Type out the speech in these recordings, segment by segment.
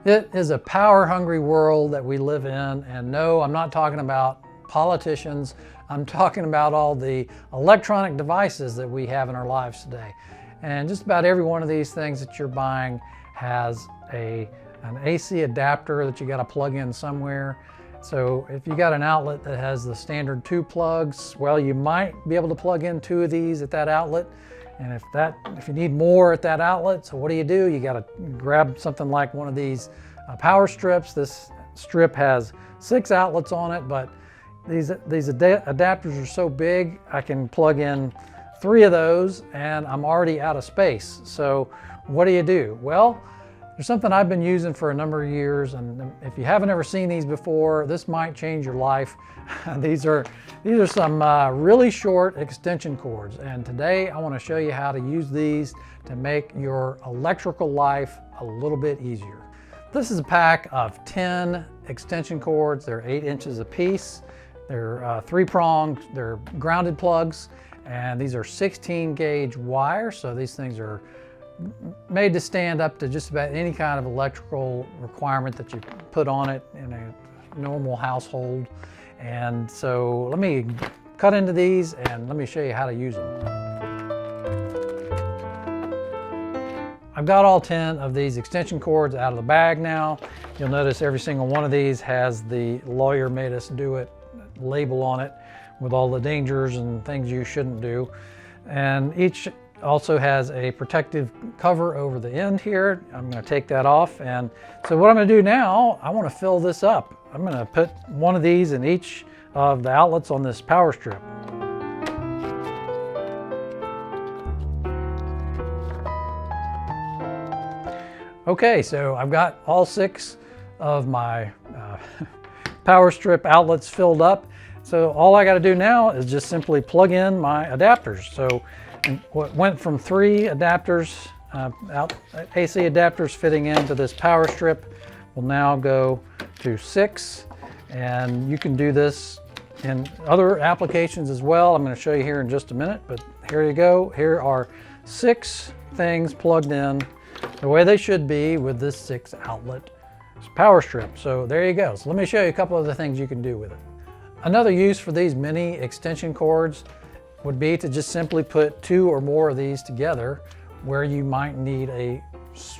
It is a power-hungry world that we live in, and no, I'm not talking about politicians. I'm talking about all the electronic devices that we have in our lives today. And just about every one of these things that you're buying has an AC adapter that you got to plug in somewhere. So if you got an outlet that has the standard 2 plugs, well, you might be able to plug in 2 of these at that outlet. And if you need more at that outlet, so what do? You got to grab something like one of these power strips. This strip has 6 outlets on it, but these adapters are so big, I can plug in 3 of those and I'm already out of space. So what do? Well, there's something I've been using for a number of years, and if you haven't ever seen these before, this might change your life. These are some really short extension cords, and today I want to show you how to use these to make your electrical life a little bit easier. This is a pack of 10 extension cords. They're 8 inches a piece. They're 3-pronged, they're grounded plugs, and these are 16 gauge wire, so these things are made to stand up to just about any kind of electrical requirement that you put on it in a normal household. And so let me cut into these and let me show you how to use them. I've got all 10 of these extension cords out of the bag now. You'll notice every single one of these has the lawyer made us do it label on it with all the dangers and things you shouldn't do. And each also has a protective cover over the end here. I'm going to take that off, and so what I'm going to do now, I want to fill this up. I'm going to put one of these in each of the outlets on this power strip. Okay, so I've got all 6 of my power strip outlets filled up. So all I got to do now is just simply plug in my adapters. So what went from 3 adapters, AC adapters fitting into this power strip, will now go to 6. And you can do this in other applications as well. I'm going to show you here in just a minute, but here you go. Here are 6 things plugged in the way they should be with this 6 outlet power strip. So there you go. So let me show you a couple of the things you can do with it. Another use for these mini extension cords would be to just simply put 2 or more of these together where you might need a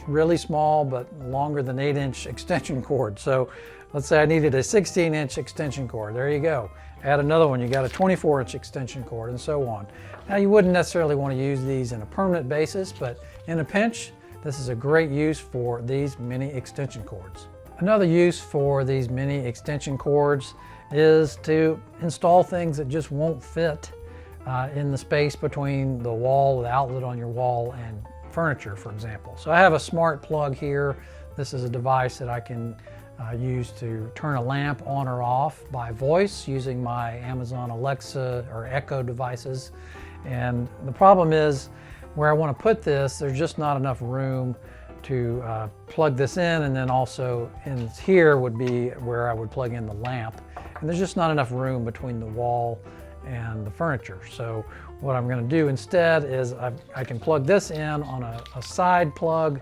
really small but longer than 8-inch extension cord. So let's say I needed a 16-inch extension cord. There you go. Add another one, you got a 24-inch extension cord, and so on. Now, you wouldn't necessarily want to use these in a permanent basis, but in a pinch, this is a great use for these mini extension cords. Another use for these mini extension cords is to install things that just won't fit in the space between the wall, the outlet on your wall, and furniture, for example. So I have a smart plug here. This is a device that I can use to turn a lamp on or off by voice using my Amazon Alexa or Echo devices. And the problem is, where I want to put this, there's just not enough room to plug this in, and then also in here would be where I would plug in the lamp. And there's just not enough room between the wall and the furniture. So what I'm going to do instead is I can plug this in on a side plug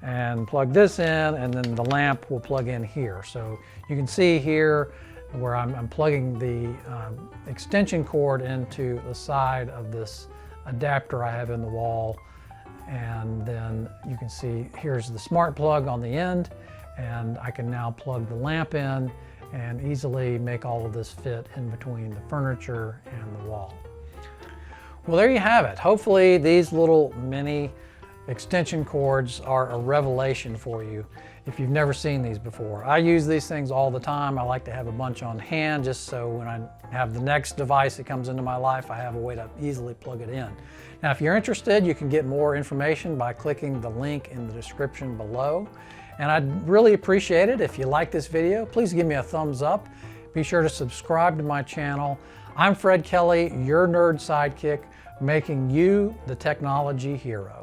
and plug this in, and then the lamp will plug in here. So you can see here where I'm plugging the extension cord into the side of this adapter I have in the wall. And then you can see here's the smart plug on the end, and I can now plug the lamp in and easily make all of this fit in between the furniture and the wall. Well, there you have it. Hopefully these little mini extension cords are a revelation for you if you've never seen these before. I use these things all the time. I like to have a bunch on hand just so when I have the next device that comes into my life, I have a way to easily plug it in. Now, if you're interested, you can get more information by clicking the link in the description below. And I'd really appreciate it if you like this video. Please give me a thumbs up. Be sure to subscribe to my channel. I'm Fred Kelly, your nerd sidekick, making you the technology hero.